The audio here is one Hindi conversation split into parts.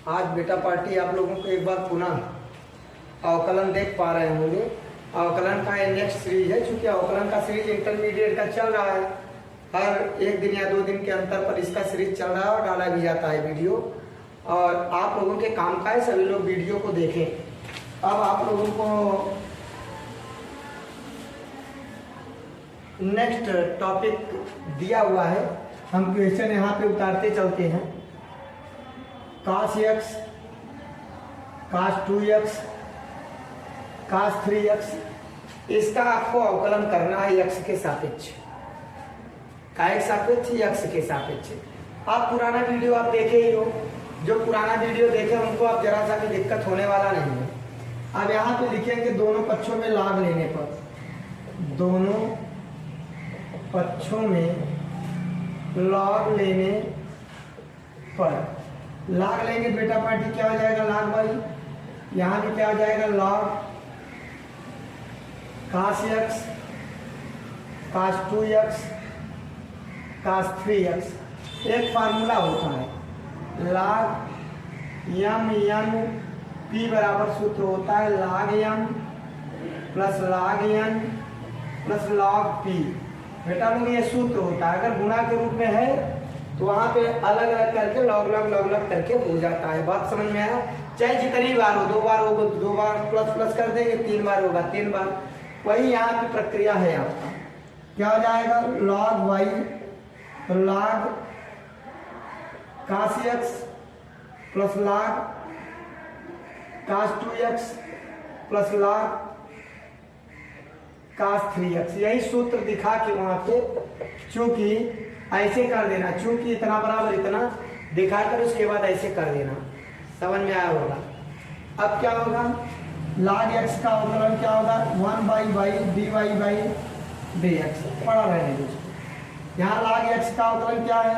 आज बेटा पार्टी आप लोगों को एक बार पुनः अवकलन देख पा रहे होंगे। अवकलन का नेक्स्ट सीरीज है, चूंकि अवकलन का सीरीज इंटरमीडिएट का चल रहा है। हर एक दिन या 2 दिन के अंतर पर इसका सीरीज चल रहा है और डाला भी जाता है वीडियो। और आप लोगों के काम का है सभी लोग वीडियो को देखें। अब आप लोगों को नेक्स्ट टॉपिक दिया हुआ है, हम क्वेश्चन यहाँ पे उतारते चलते हैं। cos x, cos 2x, cos 3x, इसका आपको अवकलन करना है x के सापेक्ष। काय के सापेक्ष? x के सापेक्ष। आप पुराना वीडियो आप देखे ही हो, जो पुराना वीडियो देखे उनको आप जरा सा भी दिक्कत होने वाला नहीं है। अब यहाँ पे लिखेंगे दोनों पक्षों में लाभ लेने पर, दोनों पक्षों में लॉग लेने पर, लॉग लेंगे बेटा पार्टी क्या हो जाएगा? लॉग भाई यहाँ भी क्या हो जाएगा? Log cos x, cos 2x, cos 3x। एक फार्मूला होता है log m p बराबर सूत्र होता है log m plus log n plus log p। बेटा लोग ये सूत्र होता है, अगर गुणा के रूप में है तो वहां पे अलग अलग करके लॉग लॉग करके हो जाता है। बात समझ में आया? चाहे जितनी बार हो, 2 बार होगा 2 बार प्लस प्लस कर देंगे, 3 बार होगा 3 बार। वही यहाँ की प्रक्रिया है आपका। क्या हो जाएगा? log y तो log cos x plus log cos 2x plus log cos 3x। यही सूत्र दिखा के वहां पे चूंकि ऐसे कर देना, चूंकि इतना बराबर इतना दिखाकर उसके बाद ऐसे कर देना। समझ में आया होगा? अब क्या होगा? log x का अवकलन क्या होगा? 1/y dy by dx। पढ़ा रहने दीजिए। यहाँ log x का अवकलन क्या है?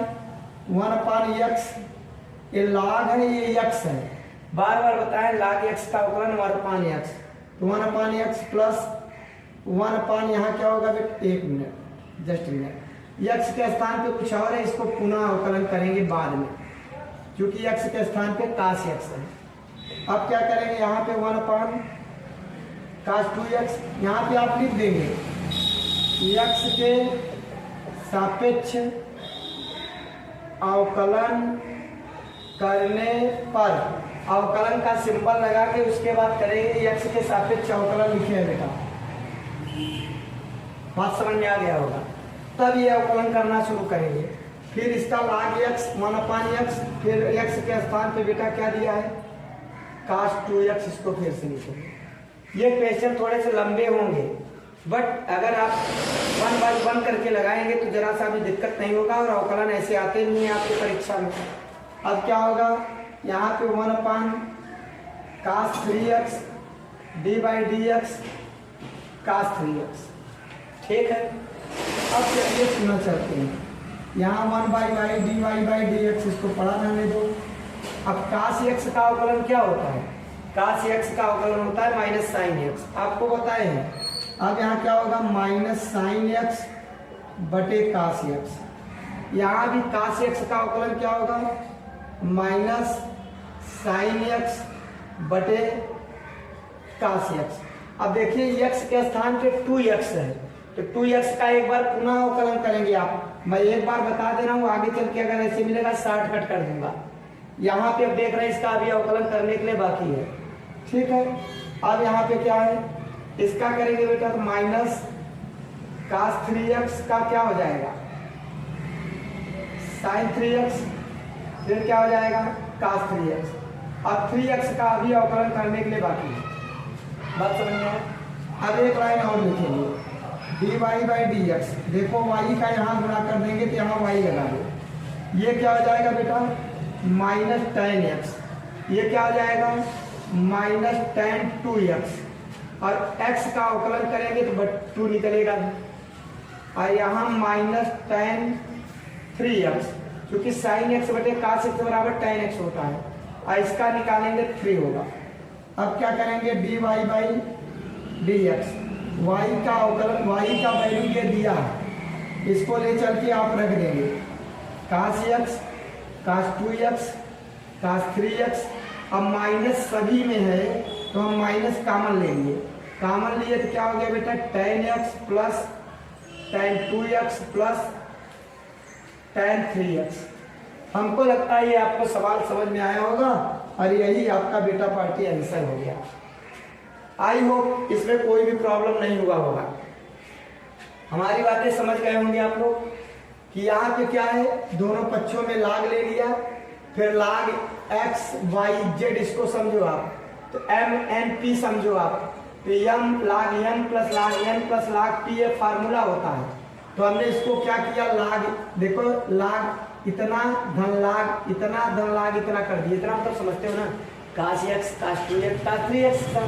1/x। ये log है, ये x है। बार बार बताएं log x का अवकलन 1/x। तो 1/x प्लस 1 यहाँ क्या होगा? 1 मिनट, जस्ट मिनट। x के स्थान पे कुछ और है, इसको पुनः अवकलन करेंगे बाद में, क्योंकि x के स्थान पे cos x है। अब क्या करेंगे? यहाँ पे 1/cos 2x, यहाँ पे आप लिख देंगे x के सापेक्ष अवकलन करने पर, अवकलन का सिंबल लगा के उसके बाद करेंगे x के सापेक्ष अवकलन लिखे हैं बेटा। बात समझ में आ गया होगा? तब ये अवकलन करना शुरू करेंगे। फिर इसका log x 1/x, फिर x के स्थान पे बेटा क्या दिया है? cos 2x। इसको फिर से लिखेंगे। ये क्वेश्चन थोड़े से लंबे होंगे, बट अगर आप 1 बाय 1 करके लगाएंगे तो जरा सा भी दिक्कत नहीं होगा, और अवकलन ऐसे आते नहीं है आपकी परीक्षा में। अब क्या होगा? यहाँ पे 1/cos 3x d by dx cos 3x। ठीक है? अब चलिए सुना चाहते हैं, यहाँ 1/y dy by dx, इसको पढ़ा रहने दो। अब cos x का अवकलन क्या होता है? cos x का अवकलन होता है माइनस साइन x, आपको बताए हैं। अब यहाँ क्या होगा? माइनस साइन x बटे cos x। यहाँ भी cos x का अवकलन क्या होगा? माइनस साइन x बटे cos x। अब देखिए x के स्थान पे 2x है, तो 2x का एक बार पुनः अवकलन करेंगे आप। मैं एक बार बता दे रहा हूँ, आगे चल के अगर ऐसे मिलेगा शॉर्टकट कर दूंगा। यहाँ पे अब देख रहे हैं इसका अभी अवकलन करने के लिए बाकी है। ठीक है? अब यहाँ पे क्या है? इसका करेंगे बेटा तो माइनस cos 3x का क्या हो जाएगा? sin 3x, फिर क्या हो जाएगा? cos 3x। अब 3x का अभी अवकलन करने के लिए बाकी है। बात समझ में आया? अब एक लाइन और लिखेंगे dy by dx। देखो y का यहाँ गुणा कर देंगे तो यहाँ y लगा दो। ये क्या हो जाएगा बेटा? Minus tan x। ये क्या हो जाएगा? Minus tan 2x। और x का अवकलन करेंगे तो 2 निकलेगा, और यहाँ माइनस tan 3x, क्योंकि sin x बटे cos x बराबर tan x होता है, और इसका निकालेंगे 3 होगा। अब क्या करेंगे? dy by dx। y का अवकलन, y का वैल्यू ये दिया है, इसको ले चल के आप रख देंगे cos x cos 2x cos 3x। अब माइनस सभी में है तो हम माइनस कॉमन ले लिए, कॉमन लिए तो क्या हो गया बेटा tan x plus tan 2x plus tan 3x। हमको लगता है ये आपको सवाल समझ में आया होगा और यही आपका बेटा पार्टी आंसर हो गया। आई होप इसमें कोई भी प्रॉब्लम नहीं हुआ होगा। हमारी बातें समझ गए होंगे आप लोग कि यहाँ पे क्या है, दोनों पक्षों में लाग ले लिया, फिर लाग x y z इसको समझो आप, तो m n p समझो आप, तो m लाग n प्लस लाग p ये फार्मूला होता है। तो हमने इसको क्या किया, लाग देखो लाग इतना धन लाग इतना धन लाग इतना कर दिया, इतना मतलब समझते हो ना, cos x cos 2x cos 3x का।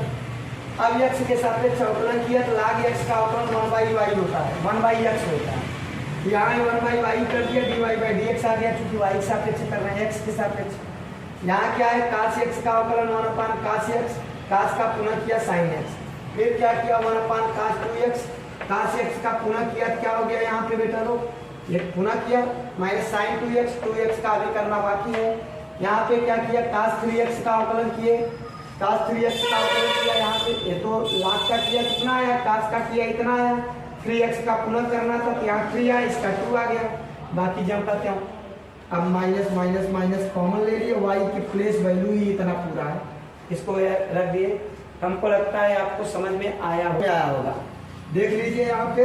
अब x के सापेक्ष अवकलन किया तो लाग x का अवकलन 1/y होता है, 1/x होता है। यहाँ 1/y कर दिया, dy/dx आ गया, क्योंकि y के सापेक्ष कर रहे हैं x के सापेक्ष। यहाँ क्या है, cos x का अवकलन 1/cos x, cos का पुनः किया sin x, फिर क्या किया 1/cos 2x, cos x का पुनः किया क्या हो गया यहाँ पे बेटा लोग, ये पुनः किया माइनस sin 2x का अभी करना बाकी है। यहाँ पे क्या किया, cos 3x का अवकलन किए, cos 3x का अवकलन किया, यहाँ पे ये तो लाख का किया कितना आया, cos का किया इतना आया, 3x का पुनः करना था तो यहाँ 3 आया, इसका 2 आ गया, बाकी जब का क्या। अब माइनस माइनस माइनस कॉमन ले लिए, y की प्लेस वैल्यू ही इतना पूरा है, इसको रख दिए। हमको लगता है आपको समझ में आया होगा। देख लीजिए यहाँ पे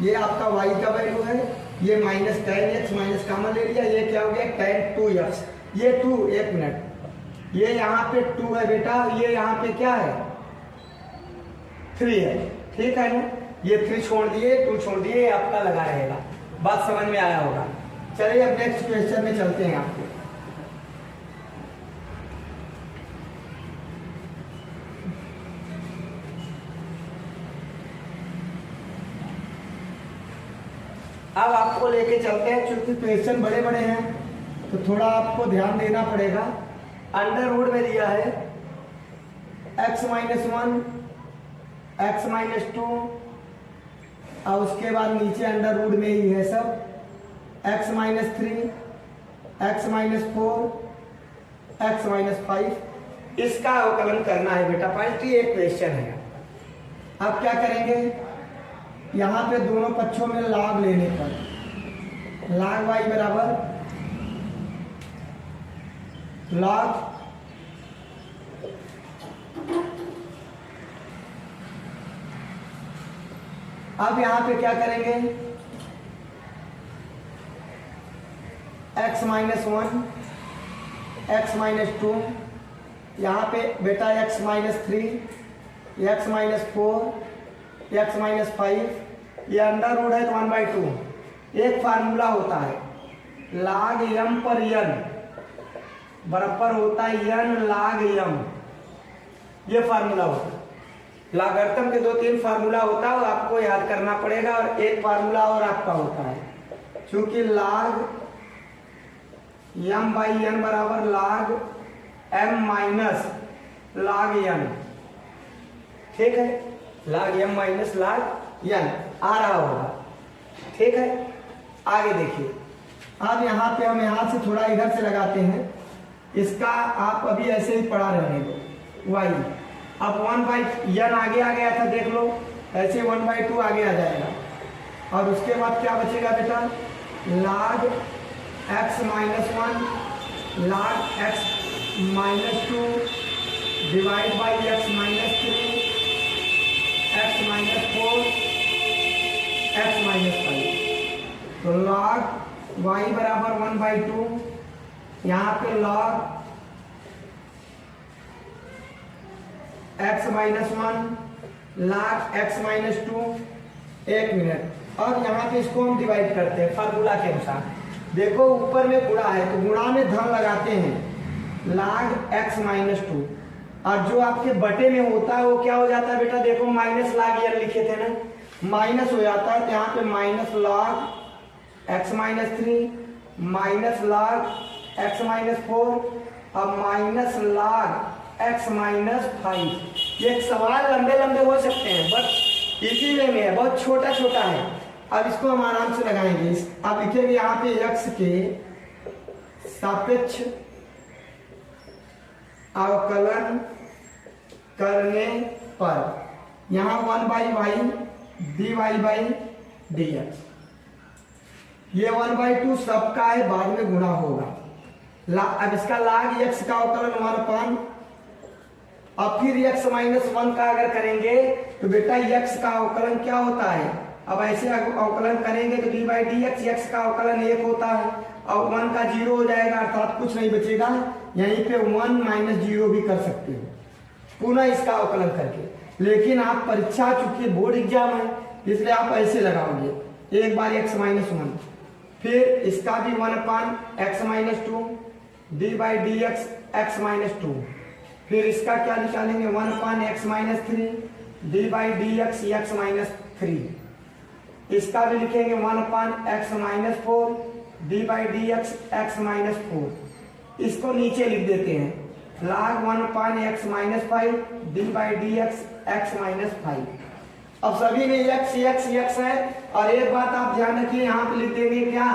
ये आपका y का वैल्यू है, ये minus tan x minus common ले लिया, ये क्या हो गया tan 2x, ये 2 एक मिनट, ये यहाँ पे 2 है बेटा, ये यहाँ पे क्या है 3 है, ठीक है ना, ये 3 छोड़ दिए 2 छोड़ दिए, आपका लगा रहेगा। बात समझ में आया होगा। चलिए अब नेक्स्ट क्वेश्चन में चलते हैं आपके। अब आपको लेके चलते हैं, क्योंकि क्वेश्चन बड़े बड़े हैं तो थोड़ा आपको ध्यान देना पड़ेगा। अंडर रूट में दिया है x-1 x-2 और उसके बाद नीचे अंडर रूट में ही है सब x-3 x-4 x-5। इसका अवकलन करना है बेटा, पॉइंट एक क्वेश्चन है। अब क्या करेंगे, यहाँ पे दोनों पक्षों में लाग लेने पर लाग y बराबर लाग अब यहाँ पे क्या करेंगे, x-1 x-2, यहाँ पे बेटा x-3 x-4 x-5, ये अंडर रूट है तो 1/2। एक फार्मूला होता है लाग m पर n बराबर होता है n लाग m, ये फार्मूला होता है। लागार्थम के 2-3 फार्मूला होता है, आपको याद करना पड़ेगा, और एक फार्मूला और आपका होता है, क्योंकि लाग m/n बराबर लाग m माइनस लाग n, ठीक है, लाग m माइनस लाग n आ रहा होगा, ठीक है। आगे देखिए, अब यहाँ पे हम यहाँ से थोड़ा इधर से लगाते हैं, इसका आप अभी ऐसे ही पढ़ा रहने दो y। अब 1/n आगे आ गया था, देख लो ऐसे 1/2 आगे आ जाएगा, और उसके बाद क्या बचेगा बेटा, लाग x-1 लाग x-2 divide by x-3 x-4 x-5। तो लॉग y बराबर 1/2, यहाँ पे लॉग x-1 लाग x-2, एक मिनट। अब यहाँ पे इसको हम डिवाइड करते हैं फार्मूला के अनुसार। देखो ऊपर में गुणा है तो गुणा में धन लगाते हैं, लाग x-2, और जो आपके बटे में होता है वो क्या हो जाता है बेटा, देखो माइनस लाग n लिखे थे ना, माइनस हो जाता है, तो यहाँ पे minus log x-3 minus log x-4 और माइनस लॉग x-5। ये सवाल लंबे लंबे हो सकते हैं, बट इसी में है, बहुत छोटा छोटा है। अब इसको हम आराम से लगाएंगे। अब लिखेंगे यहाँ पे x के सापेक्ष अवकलन करने पर यहाँ 1/y dy by d x, ये 1/2 सबका है, बाद में गुणा होगा। अब इसका लाग x का अवकलन 1/, अब फिर x माइनस 1 का अगर करेंगे तो बेटा x का अवकलन क्या होता है, अब ऐसे अवकलन करेंगे तो D by d x, x का अवकलन 1 होता है और 1 का 0 हो जाएगा, अर्थात कुछ नहीं बचेगा। यहीं पे 1 माइनस 0 भी कर सकते हो पुनः इसका अवकलन करके, लेकिन आप परीक्षा चूंकि बोर्ड एग्जाम है इसलिए आप ऐसे लगाओगे, एक बार x माइनस 1, फिर इसका भी 1/x minus 2 D by d x x minus 2, फिर इसका क्या निकालेंगे 1/x minus 3 D by d x x minus 3, इसका भी लिखेंगे 1/x minus 4 D by d x x minus 4। इसको नीचे लिख देते हैं log 1/x minus 5 D by d x x minus 5। अब सभी में x x x है, और एक बात आप ध्यान रखिए यहाँ पे लिख देंगे क्या,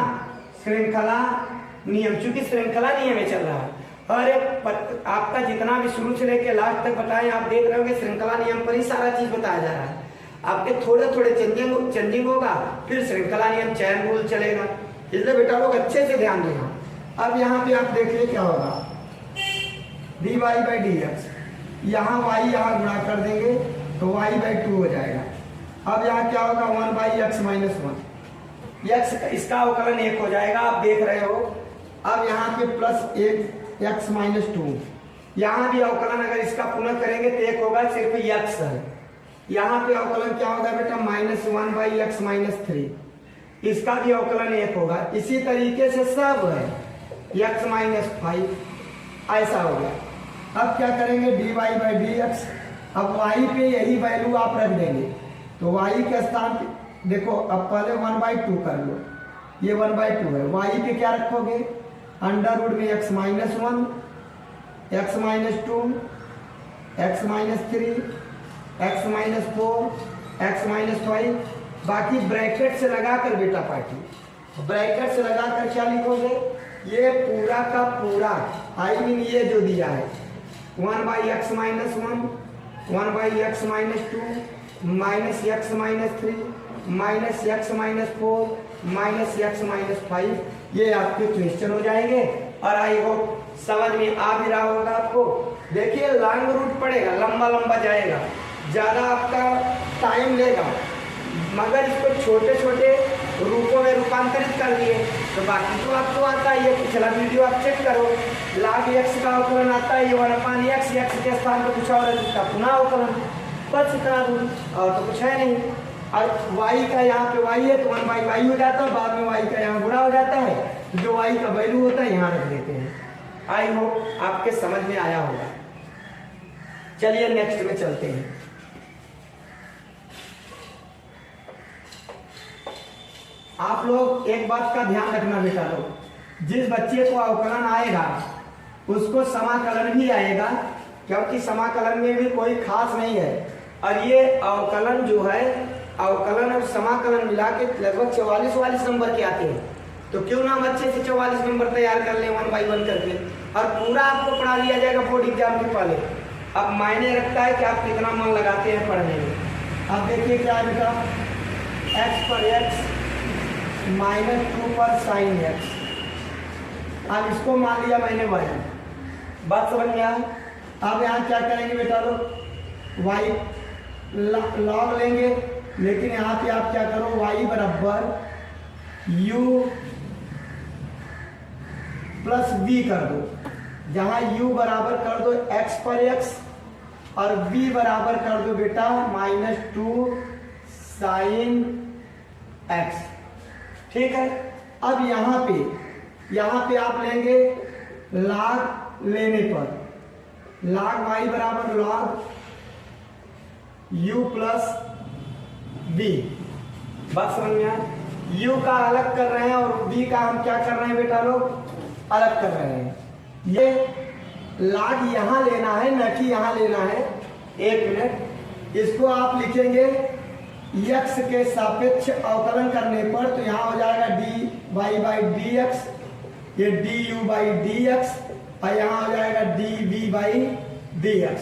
श्रृंखला नियम, चूंकि श्रृंखला नियम में चल रहा है। और एक आपका जितना भी शुरू से लेके लास्ट तक बताएं, आप देख रहे होंगे श्रृंखला नियम पर ही सारा चीज बताया जा रहा है। आपके थोड़े थोड़े चेंजिंग होगा, फिर श्रृंखला नियम चैन रूल चलेगा, इसलिए बेटा लोग अच्छे से ध्यान देना। अब यहाँ पे आप देखिए क्या होगा, d y by d x, यहाँ y यहाँ गुणा कर देंगे तो y/2 हो जाएगा। अब यहाँ क्या होगा 1/x माइनस 1, x इसका अवकलन 1 हो जाएगा, आप देख रहे हो। अब यहाँ पे प्लस 1x माइनस 2, यहाँ भी अवकलन अगर इसका पुनः करेंगे तो 1 होगा, सिर्फ x है। यहाँ पे अवकलन क्या होगा बेटा -1/x माइनस 3, इसका भी अवकलन 1 होगा। इसी तरीके से सब है x माइनस 5, ऐसा हो गया। अब क्या करेंगे dy बाई डी एक्स, अब y पे यही वैल्यू आप रख देंगे तो y के स्थान पे देखो, अब पहले 1/2 कर लो, ये 1/2 है, y पे क्या रखोगे अंडर रूट में x minus 1 x minus 2 x minus 3 x minus 4 x minus 5, बाकी ब्रैकेट से लगाकर बेटा पार्टी, ब्रैकेट से लगाकर क्या लिखोगे, ये पूरा का पूरा आई मीन ये जो दिया है 1/x minus 1 1/x minus 2 minus x minus 3 minus x minus 4 minus x minus 5, ये आपके क्वेश्चन हो जाएंगे। और आई होप समझ में आ भी रहा होगा आपको। देखिए लॉन्ग रूट पड़ेगा, लंबा लंबा जाएगा, ज़्यादा आपका टाइम लेगा, मगर इसको छोटे छोटे रूपों में रूपांतरित कर दिए तो बाकी तो आपको आता है। ये पिछला वीडियो आप चेक करो, log x का अवकलन आता है, ये 1/x, x के स्थान पर कुछ और है जिसका पुनः अवकलन, बस इतना दूर और तो कुछ है नहीं। और y का यहाँ पे y है तो 1/y हो जाता है, बाद में y का यहाँ गुणा हो जाता है, जो y का वैल्यू होता है यहाँ रख देते हैं। आई होप आपके समझ में आया होगा। चलिए नेक्स्ट में चलते हैं। आप लोग एक बात का ध्यान रखना बेटा लोग, जिस बच्चे को अवकलन आएगा उसको समाकलन भी आएगा, क्योंकि समाकलन में भी कोई खास नहीं है। और ये अवकलन जो है, अवकलन और समाकलन मिला के लगभग 44 नंबर के आते हैं, तो क्यों ना हम अच्छे से 44 नंबर तैयार कर लें 1 बाई 1 करके, और पूरा आपको पढ़ा दिया जाएगा बोर्ड एग्जाम के पहले। अब मायने रखता है कि आप कितना मन लगाते हैं पढ़ने में। अब देखिए क्या है बेटा, x पर x माइनस 2 पर साइन x, अब इसको मान लिया मैंने y, बात समझ में आया। अब यहाँ क्या करेंगे बेटा लोग, y लॉग लेंगे, लेकिन यहाँ पे आप क्या करो y बराबर u प्लस v कर दो, जहाँ u बराबर कर दो x पर x और v बराबर कर दो बेटा -2 साइन x, ठीक है। अब यहाँ पे आप लेंगे log लेने पर log y बराबर log u प्लस v, बात समझ में आया। u का अलग कर रहे हैं और v का हम क्या कर रहे हैं बेटा लोग, अलग कर रहे हैं। ये log यहाँ लेना है न कि यहाँ लेना है, एक मिनट, इसको आप लिखेंगे x के सापेक्ष अवकलन करने पर तो यहाँ हो जाएगा dy बाई डी एक्स, ये du बाई डी एक्स और यहाँ हो जाएगा dv बाई dx।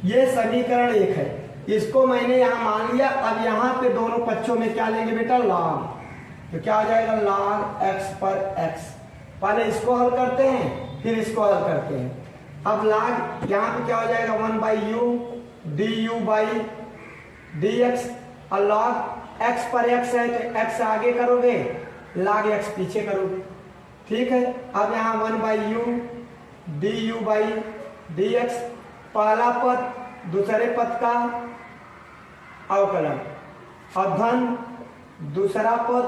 ये समीकरण 1 है, इसको मैंने यहाँ मान लिया। अब यहाँ पे दोनों पक्षों में क्या लेंगे बेटा, लॉग, तो क्या हो जाएगा log x पर x। पहले इसको हल करते हैं फिर इसको हल करते हैं। अब log यहाँ पे क्या हो जाएगा 1 by you du by dx, और log x पर x है तो x आगे करोगे, log x पीछे करोगे, ठीक है। अब यहाँ 1 by you du by dx, पहला पद दूसरे पद का अवकलन, और धन दूसरा पद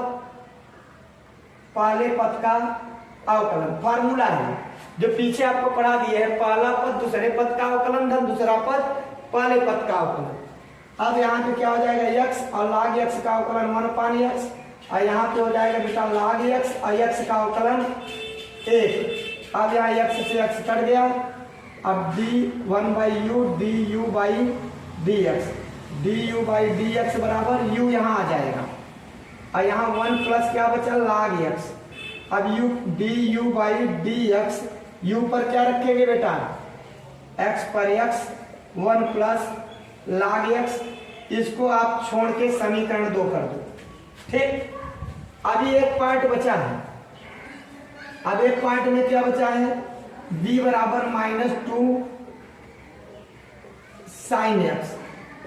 पहले पद का अवकलन। फॉर्मूला है जो पीछे आपको पढ़ा दिया है, पहला पद दूसरे पद का अवकलन, धन दूसरा पद पहले पद का अवकलन। अब यहाँ पे क्या हो जाएगा x, और log x का अवकलन 1/x, और यहाँ पे हो जाएगा बेटा log x और x का अवकलन 1। अब यहाँ x से x कट गया, अब d1 by you du by dx, du by dx बराबर u यहाँ आ जाएगा, और यहाँ 1 प्लस क्या बचा log x। अब u du by dx, u पर क्या रखेंगे बेटा, x पर x, 1 प्लस log x, इसको आप छोड़ के समीकरण 2 कर दो, ठीक। अभी एक पार्ट बचा है, अब एक पार्ट में क्या बचा है, b बराबर -2 sin x।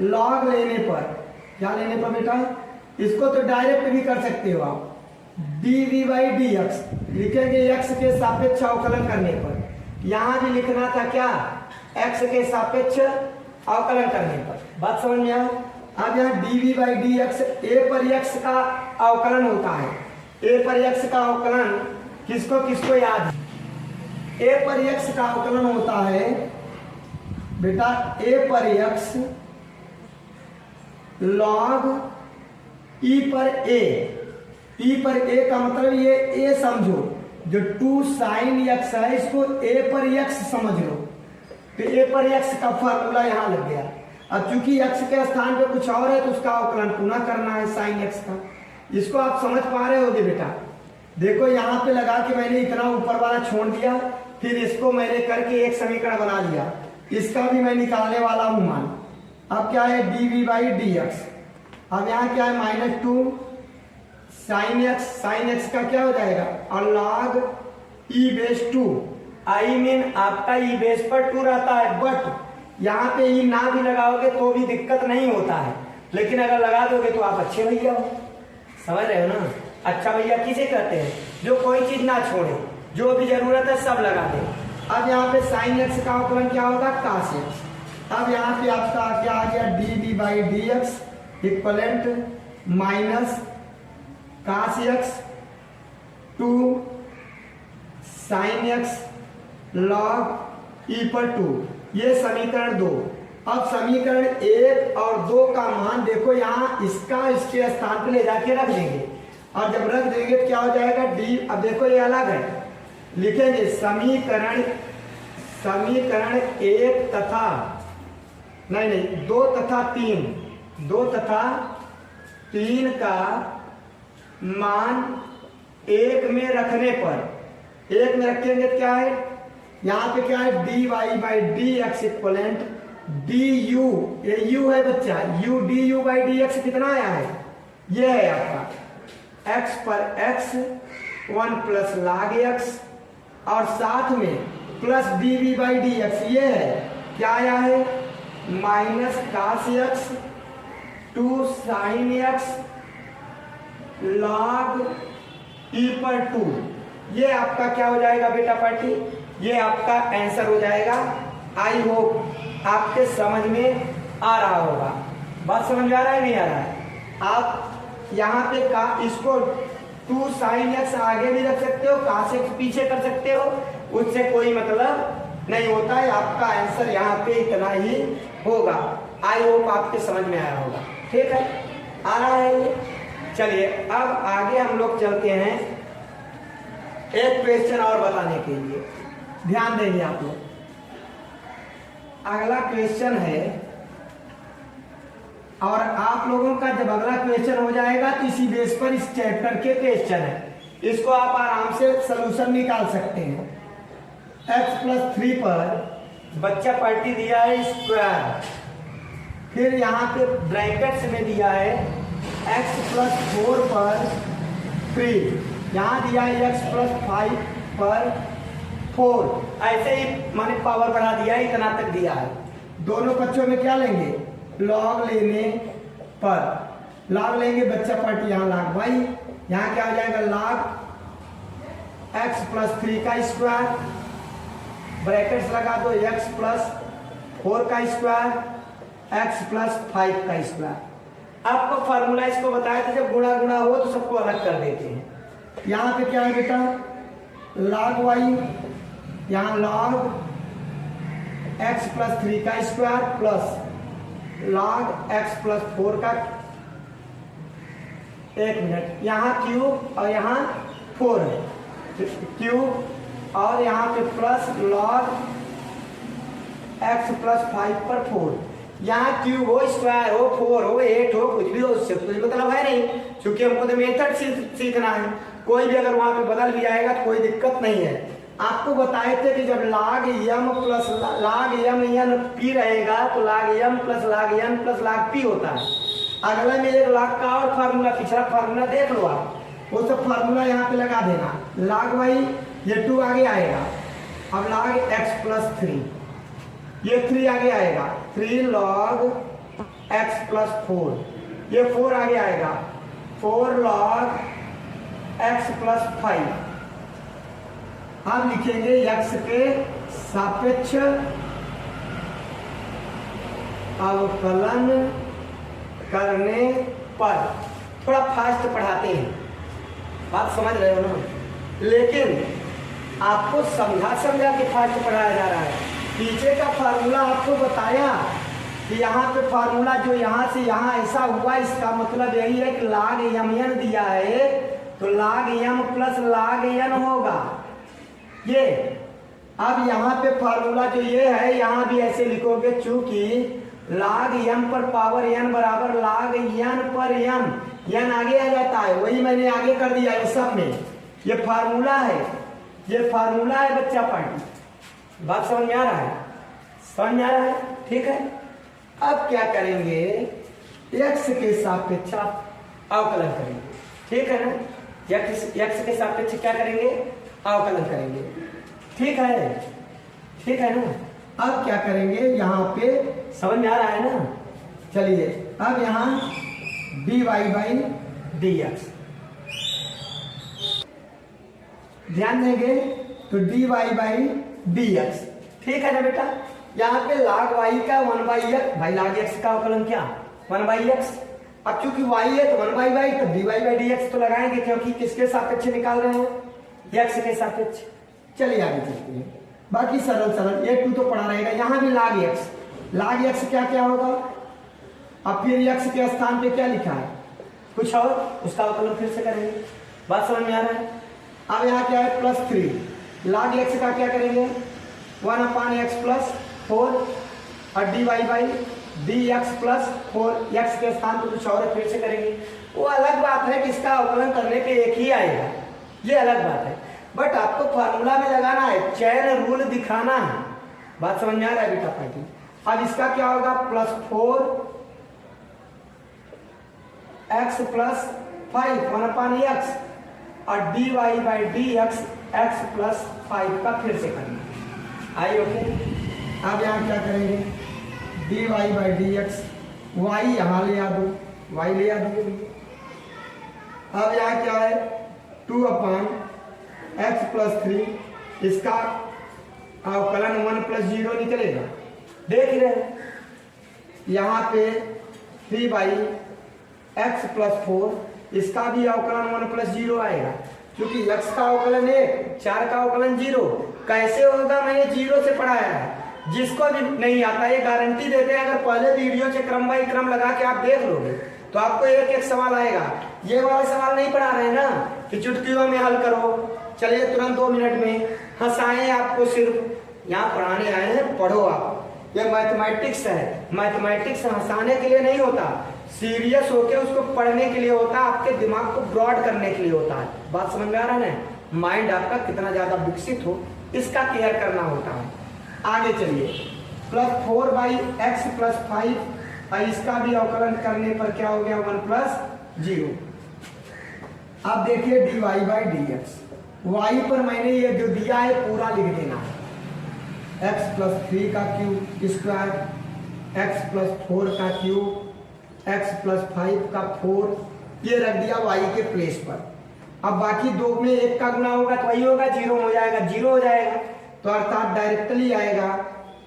लॉग लेने पर, क्या लेने पर बेटा, इसको तो डायरेक्ट भी कर सकते हो आप, dv बाई dx लिखेंगे x के सापेक्ष अवकलन करने पर। यहां भी लिखना था क्या, x के सापेक्ष अवकलन करने पर। बात समझ में आया। अब यहाँ dv बाई dx a पर x का अवकलन होता है। a पर x का अवकलन किसको किसको याद है, a पर x का अवकलन होता है बेटा a पर x log e पर a। e पर a का मतलब ये a समझो, जो 2 sin x है इसको a पर x समझ लो, तो a पर x का फॉर्मूला यहाँ लग गया। अब चूंकि x के स्थान पे कुछ और है तो उसका अवकलन पुनः करना है sin x का। इसको आप समझ पा रहे होगे बेटा। देखो यहाँ पे लगा के मैंने इतना ऊपर वाला छोड़ दिया, फिर इसको मैंने करके एक समीकरण बना लिया, इसका भी मैं निकालने वाला हूँ मान। अब क्या है dv बाई dx, अब यहाँ क्या है -2 sin x का क्या हो जाएगा, और log e base 2। I mean आपका e बेस पर 2 रहता है, बट यहाँ पे e ना भी लगाओगे तो भी दिक्कत नहीं होता है, लेकिन अगर लगा दोगे तो आप अच्छे भैया हो, समझ रहे हो ना। अच्छा भैया किसे कहते हैं, जो कोई चीज ना छोड़े, जो भी जरूरत है सब लगा दे। अब यहाँ पे sin x का अवकलन क्या होगा, cos x। अब यहाँ पे आपका क्या आ गया, dv by dx equivalent minus cos x 2 sin x log e पर 2, ये समीकरण 2। अब समीकरण 1 और 2 का मान देखो, यहाँ इसका इसके स्थान पे ले जाके रख देंगे, और जब रख देंगे तो क्या हो जाएगा d। अब देखो ये अलग है, लिखेंगे समीकरण 1 तथा नहीं 2 तथा 3 का मान 1 में रखने पर, 1 में रखेंगे क्या है, यहाँ पे क्या है dy by dx equivalent du, ये u है बच्चा, u du बाई dx कितना आया है, ये है आपका x पर x 1 प्लस log x, और साथ में प्लस dv बाई dx, ये है क्या आया है minus cos x 2 sin x log e पर 2। ये आपका क्या हो जाएगा बेटा पार्टी, ये आपका आंसर हो जाएगा। आई होप आपके समझ में आ रहा होगा। बात समझ में आ रहा है नहीं आ रहा है। आप यहाँ पे का इसको 2 sin x आगे भी रख सकते हो, cos x पीछे कर सकते हो, उससे कोई मतलब नहीं होता है। आपका आंसर यहाँ पे इतना ही होगा। आई होप आपके समझ में आया होगा, ठीक है, आ रहा है ये। चलिए अब आगे हम लोग चलते हैं एक क्वेश्चन और बताने के लिए, ध्यान देंगे आप लोग। अगला क्वेश्चन है, और आप लोगों का जब अगला क्वेश्चन हो जाएगा तो इसी बेस पर इस चैप्टर के क्वेश्चन है, इसको आप आराम से सलूशन निकाल सकते हैं। x प्लस 3 पर बच्चा पार्टी दिया है स्क्वायर, फिर यहाँ पे ब्रैकेट्स में दिया है x प्लस 4 पर 3, यहाँ दिया है x प्लस 5 पर 4, ऐसे ही माने पावर बढ़ा दिया है, इतना तक दिया है। दोनों बच्चों में क्या लेंगे, लॉग लेने पर लॉग लेंगे, बच्चा पार्टी यहाँ लॉग y, यहाँ क्या हो जाएगा लॉग x प्लस 3 का स्क्वायर, ब्रैकेट्स लगा दो x प्लस 4 का स्क्वायर, x प्लस 5 का स्क्वायर। आपको फार्मूला इसको बताया था, जब गुणा गुणा हो तो सबको अलग कर देते हैं। यहाँ पे क्या है बेटा, log y, यहाँ log x प्लस 3 का square plus log x plus 4 का, एक मिनट, यहाँ क्यूब और यहाँ 4 है, क्यूब और यहाँ पे प्लस log x प्लस 5 पर 4, यहाँ क्यूब हो, स्क्वायर हो, 4 हो, 8 हो, कुछ भी हो, उससे कुछ मतलब है नहीं, क्योंकि हमको तो मेथड सीखना है। कोई भी अगर वहाँ पे बदल भी जाएगा तो कोई दिक्कत नहीं है। आपको बताए थे कि जब log m plus log m n p रहेगा तो log m plus log n plus log p होता है। अगला में एक log का और फार्मूला, पिछला फार्मूला देख लो आप, वो सब फार्मूला यहाँ पे लगा देना। log y ये 2 आगे आएगा, अब log x प्लस 3, ये 3 आगे आएगा, 3 log x प्लस 4, ये 4 आगे आएगा, 4 log x प्लस 5। अब लिखेंगे x के सापेक्ष अवकलन करने पर। थोड़ा फास्ट पढ़ाते हैं, बात समझ रहे हो ना, लेकिन आपको समझा समझा के फास्ट पढ़ाया जा रहा है। पीछे का फार्मूला आपको बताया कि यहाँ पे फार्मूला जो यहाँ से यहाँ ऐसा हुआ, इसका मतलब यही है कि log mn दिया है तो log m plus log n होगा ये। अब यहाँ पे फार्मूला जो ये है, यहाँ भी ऐसे लिखोगे, चूंकि log m पर पावर n बराबर log n पर m, n आगे आ जाता है, वही मैंने आगे कर दिया है सब में। ये फार्मूला है, ये फार्मूला है बच्चा पार्टी। बात समझ में आ रहा है, समझ में आ रहा है, ठीक है। अब क्या करेंगे, x के सापेक्ष अवकलन करेंगे, ठीक है ना। x के सापेक्ष क्या करेंगे, अवकलन करेंगे, ठीक है, ठीक है ना। अब क्या करेंगे, यहाँ पे समझ में आ रहा है ना। चलिए अब यहाँ dy बाई dx ध्यान देंगे तो dy बाई dx, ठीक है ना बेटा। यहाँ पे log y का 1/x, भाई log x का अवकलन क्या 1/x, अब चूंकि y है तो 1/y, तो dy बाई dx तो लगाएंगे, क्योंकि किसके सापेक्ष निकाल रहे हैं, x के सापेक्ष। चलिए आगे चलते हैं, बाकी सरल सरल, एक 2 तो पढ़ा रहेगा। यहाँ भी log x क्या क्या होगा, अब फिर x के स्थान पे क्या लिखा है, कुछ और, उसका अवकलन फिर से करेंगे। बात समझ में आ रहा है। अब यहाँ क्या है, प्लस 3 log x का क्या करेंगे, 1/x प्लस 4 और dy by dx plus 4, x के स्थान पर कुछ और फिर से करेंगे। वो अलग बात है कि इसका अवकलन करने पे एक ही आएगा, ये अलग बात है, बट आपको फार्मूला में लगाना है, चैन रूल दिखाना है। बात समझ में आ रहा है बेटा पार्टी। अब इसका क्या होगा, प्लस 4x प्लस 5 1/x और dy by dx x plus 5 का फिर से करना। आई ओके। अब यहाँ क्या करेंगे, dy बाई dx, y यहाँ ले आ दो, y ले आ दो। अब यहाँ क्या है, 2/x प्लस 3, इसका अवकलन 1 प्लस 0 निकलेगा, देख रहे हैं। यहाँ पे 3/x प्लस 4, इसका भी अवकलन 1 प्लस 0 आएगा, क्योंकि x का अवकलन 1, 4 का अवकलन 0। कैसे होगा, मैंने 0 से पढ़ाया है। जिसको भी नहीं आता, ये गारंटी देते हैं, अगर पहले वीडियो से क्रम बाई क्रम लगा के आप देख लोगे तो आपको एक एक सवाल आएगा। ये वाला सवाल नहीं पढ़ा रहे ना कि चुटकियों में हल करो, चलिए तुरंत 2 मिनट में हंसाएं आपको, सिर्फ यहाँ पढ़ाने आए हैं, पढ़ो आप। ये मैथमेटिक्स है, मैथमेटिक्स हंसाने के लिए नहीं होता, सीरियस होके उसको पढ़ने के लिए होता है, आपके दिमाग को ब्रॉड करने के लिए होता है। बात समझ में आ रहा है ना, माइंड आपका कितना ज्यादा विकसित हो इसका केयर करना होता है। आगे चलिए, +4/x+5 और इसका भी अवकलन करने पर क्या हो गया 1+0। अब देखिए dy/dx, y पर मैंने ये जो दिया है पूरा लिख देना है, x+3 का क्यूब स्क्वायर, x+4 का क्यूब, x+5 का 4, ये रख दिया y के प्लेस पर। अब बाकी दो में एक का गुना होगा तो वही होगा, 0 हो जाएगा, 0 हो जाएगा, तो अर्थात डायरेक्टली आएगा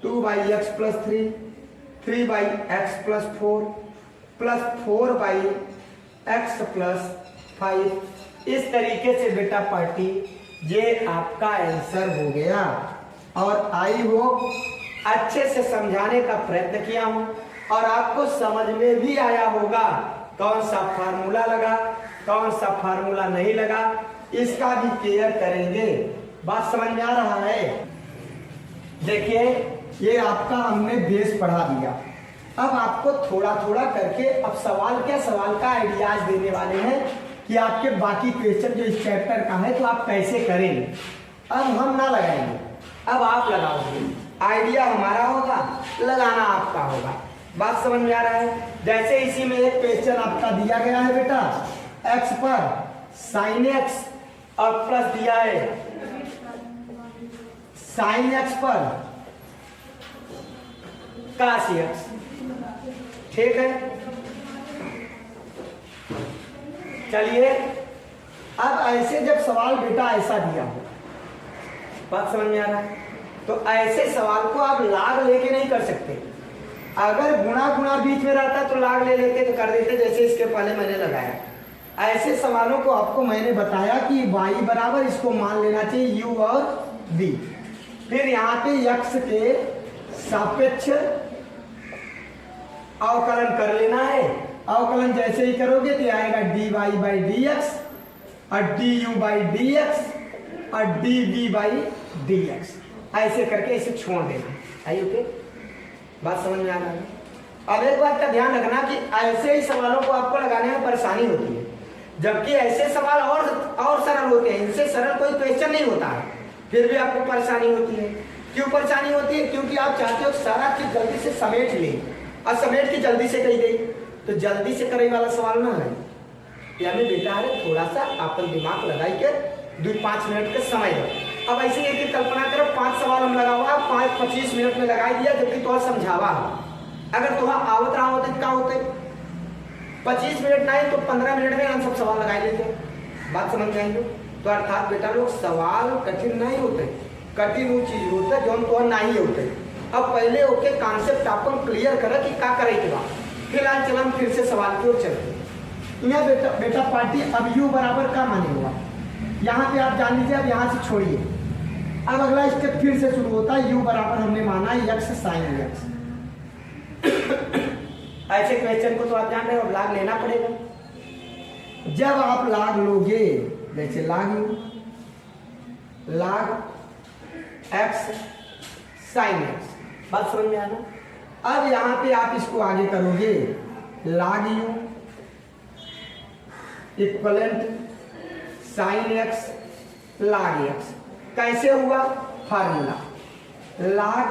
2/x+3, 3/x+4 प्लस 4/x+5। इस तरीके से बेटा पार्टी ये आपका आंसर हो गया। और आई होप अच्छे से समझाने का प्रयत्न किया हूं और आपको समझ में भी आया होगा कौन सा फार्मूला लगा, कौन सा फार्मूला नहीं लगा, इसका भी केयर करेंगे। बात समझ में आ रहा है? देखिए ये आपका हमने बेस पढ़ा दिया। अब आपको थोड़ा थोड़ा करके अब सवाल का आइडियाज देने वाले हैं कि आपके बाकी क्वेश्चन जो इस चैप्टर का है तो आप कैसे करेंगे। अब हम ना लगाएंगे, अब आप लगाओगे, आइडिया हमारा होगा, लगाना आपका होगा। बात समझ में आ रहा है? जैसे इसी में एक क्वेश्चन आपका दिया गया है बेटा, x पर sin x और प्लस दिया है sin x पर cos x, ठीक है। चलिए अब ऐसे जब सवाल बेटा ऐसा दिया हो, बात समझ में आ रहा है, तो ऐसे सवाल को आप लाग लेके नहीं कर सकते। अगर गुणा बीच में रहता तो लाग ले लेते तो कर देते, जैसे इसके पहले मैंने लगाया। ऐसे सवालों को आपको मैंने बताया कि y बराबर इसको मान लेना चाहिए u और v, फिर यहाँ पे x के सापेक्ष अवकलन कर लेना है। अवकलन जैसे ही करोगे तो आएगा dy/dx और du/dx और dv/dx, ऐसे करके इसे छोड़ देना। आई ओके? बात समझ में आ रहा है? अब एक बात का ध्यान रखना कि ऐसे ही सवालों को आपको लगाने में परेशानी होती है, जबकि ऐसे सवाल और सरल होते हैं, इनसे सरल कोई क्वेश्चन नहीं होता है, फिर भी आपको परेशानी होती है। क्यों परेशानी होती है? क्योंकि आप चाहते हो सारा चीज जल्दी से समेट ले, और समेट की जल्दी से कही गई, तो जल्दी से करे वाला सवाल ना है। यानी बेटा है थोड़ा सा अपन दिमाग लगाई के 2-5 मिनट का समय दो। अब ऐसे एक कल्पना करो 5 सवाल हम लगा हुआ, 5-25 मिनट में लगा दिया, जबकि तो समझावा अगर तुम्हारा आवत रहा होते क्या होते, 25 मिनट नहीं तो 15 मिनट में हम सब सवाल लगा लेते। बात समझ में आएंगे? तो अर्थात बेटा लोग सवाल कठिन नहीं होते, कठिन वो चीज होता है जो तो नहीं होते। अब पहले ओके कॉन्सेप्ट अपन क्लियर करें कि क्या करे के बाद, फिलहाल चल हम फिर से सवाल की ओर चलते। यहाँ बेटा पार्टी अब u बराबर का माने हुआ, यहाँ पे आप जान लीजिए। अब यहाँ से छोड़िए, अब अगला स्टेप फिर से शुरू होता है। u बराबर हमने माना x sin x। ऐसे क्वेश्चन को तो आप जान रहे हो, लाग लेना पड़ेगा। जब आप लाग लोगे, जैसे लाग x sin x, बात समझ में आना? अब यहाँ पे आप इसको आगे करोगे, लाग u equivalent sin x log x। कैसे हुआ? फार्मूला log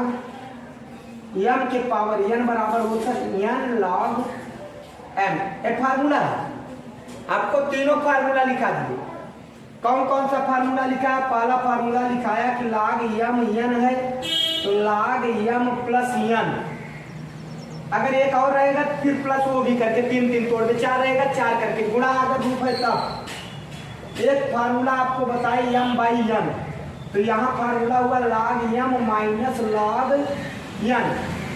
m के पावर n बराबर होता है n log m। एक फार्मूला है, आपको तीनों फार्मूला लिखा दिए। कौन कौन सा फार्मूला लिखा है? पहला फार्मूला लिखाया कि log m n है तो log m प्लस n, अगर एक और रहेगा फिर प्लस वो भी करके 3 तोड़ में 4 रहेगा, 4 करके गुणा अगर रूप है तब। एक फार्मूला आपको बताए m/n, तो यहाँ फार्मूला हुआ log m minus log n।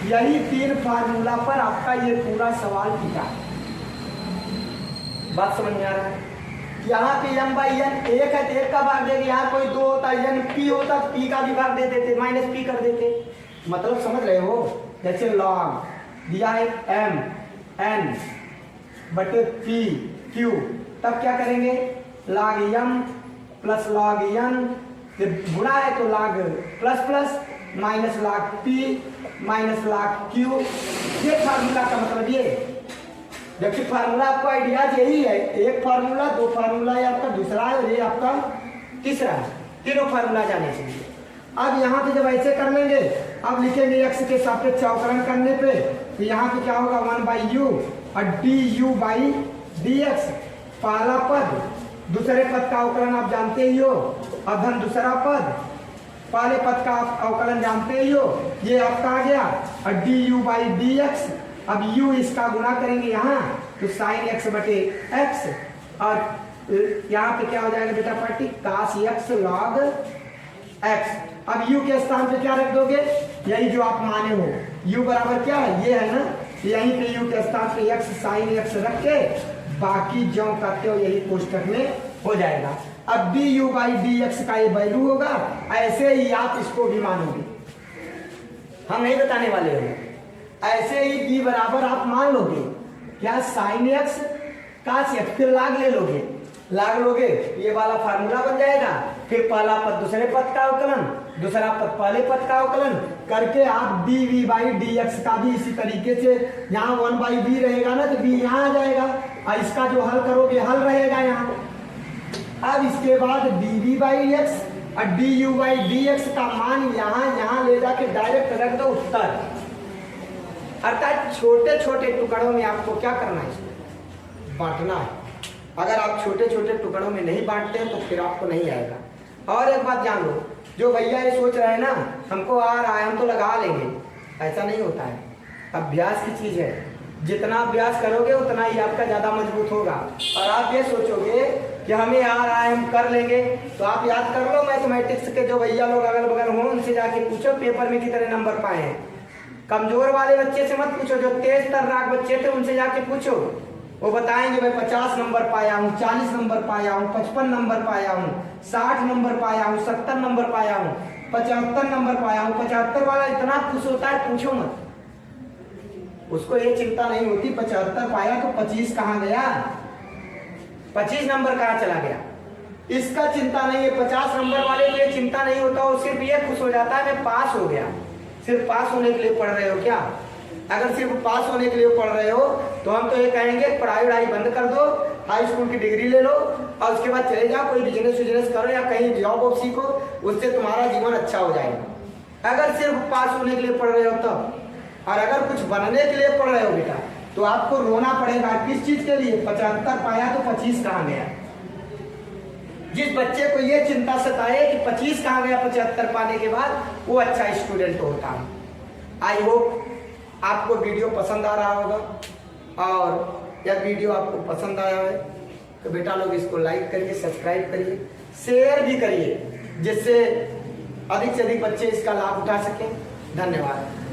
यही 3 फार्मूला पर आपका ये पूरा सवाल टिका। बात समझ में आ रहा है? यहाँ पे m/n एक है तो एक का भाग देंगे, यहाँ कोई 2 होता है n p होता तो p का भी भाग दे देते, माइनस p कर देते। मतलब समझ रहे हो? जैसे log दिया है m n बटे p q, तब क्या करेंगे? log m plus log n, गुणा है तो log plus plus minus log p minus log q। ये फार्मूला का मतलब ये, जबकि फार्मूला आपको आइडिया यही है, एक फार्मूला 2 फार्मूला है आपका, दूसरा है और ये आपका तीसरा है। तीनों फार्मूला जाने चाहिए। अब यहाँ पे जब ऐसे कर लेंगे, अब लिखेंगे x के सापेक्ष अवकलन करने पे, तो यहाँ पे क्या होगा 1/u और du बाई dx, पहला पद, दूसरे पद का अवकलन आप जानते ही हो, और धन दूसरा पद, पहले पद का अवकलन जानते ही हो, ये आपका आ गया, और du बाई dx, अब u इसका गुणा करेंगे यहाँ, तो sin x बटे x, और यहाँ पे क्या हो जाएगा बेटा party, cos x log x। अब u के स्थान पे क्या रख दोगे, यही जो आप माने हो, u बराबर क्या है, ये है ना, यहीं पे u के स्थान पे x sin x रख के बाकी जो करते हो यही कोष्टक में हो जाएगा। अब du बाई dx का ये वैल्यू होगा, ऐसे ही आप इसको भी मानोगे, हम नहीं बताने वाले हो, ऐसे ही b बराबर आप मान लोगे क्या, sin x cos x, फिर लाग ले लोगे, लाग लोगे, ये वाला फार्मूला बन जाएगा, फिर पहला पद दूसरे पद का अवकलन, दूसरा पद पहले पद का अवकलन करके आप dv बाई dx का भी इसी तरीके से, यहाँ 1/b रहेगा ना, तो b यहाँ आ जाएगा, और इसका जो हल करोगे हल रहेगा यहाँ। अब इसके बाद dv बाई x और du बाई dx का मान यहाँ ले जाके डायरेक्ट रख दो उत्तर। अर्थात छोटे छोटे टुकड़ों में आपको क्या करना है, बांटना है। अगर आप छोटे छोटे टुकड़ों में नहीं बांटते हैं तो फिर आपको नहीं आएगा। और एक बात जान लो, जो भैया ये सोच रहे हैं ना हमको आ रहा है हम तो लगा लेंगे, ऐसा नहीं होता है। अभ्यास की चीज है, जितना अभ्यास करोगे उतना ही आपका ज्यादा मजबूत होगा। और आप ये सोचोगे कि हमें आ रहा है हम कर लेंगे, तो आप याद कर लो मैथमेटिक्स के जो भैया लोग अगल बगल हों उनसे जाके पूछो पेपर में कितने नंबर पाए हैं। कमजोर वाले बच्चे से मत पूछो, जो तेज तर्राक बच्चे थे उनसे जाके पूछो, वो बताएंगे मैं 50 नंबर पाया हूँ, 40 नंबर पाया हूँ, 55 नंबर पाया हूँ, 60 नंबर पाया हूँ, 70 नंबर पाया हूँ, 75 नंबर पाया हूँ। 75 वाला इतना खुश होता है पूछो मत, उसको ये चिंता नहीं होती 75 पाया तो 25 कहाँ गया, 25 नंबर कहाँ चला गया, इसका चिंता नहीं है। 50 नंबर वाले को ये चिंता नहीं होता, वो सिर्फ ये खुश हो जाता है मैं पास हो गया। सिर्फ पास होने के लिए पढ़ रहे हो क्या? अगर सिर्फ पास होने के लिए पढ़ रहे हो तो हम तो ये कहेंगे पढ़ाई वढ़ाई बंद कर दो, हाई स्कूल की डिग्री ले लो और उसके बाद चले जाओ, कोई बिजनेस करो या कहीं जॉब वॉब सीखो, उससे तुम्हारा जीवन अच्छा हो जाएगा। अगर सिर्फ पास होने के लिए पढ़ रहे हो तब, और अगर कुछ बनने के लिए पढ़ रहे हो बेटा तो आपको रोना पड़ेगा। किस चीज के लिए? 75 पाया तो 25 कहाँ गया। जिस बच्चे को ये चिंता सताए कि 25 कहाँ गया 75 पाने के बाद, वो अच्छा स्टूडेंट होता है। आई होप आपको वीडियो पसंद आ रहा होगा, और यह वीडियो आपको पसंद आया है तो बेटा लोग इसको लाइक करिए, सब्सक्राइब करिए, शेयर भी करिए, जिससे अधिक से अधिक बच्चे इसका लाभ उठा सकें। धन्यवाद।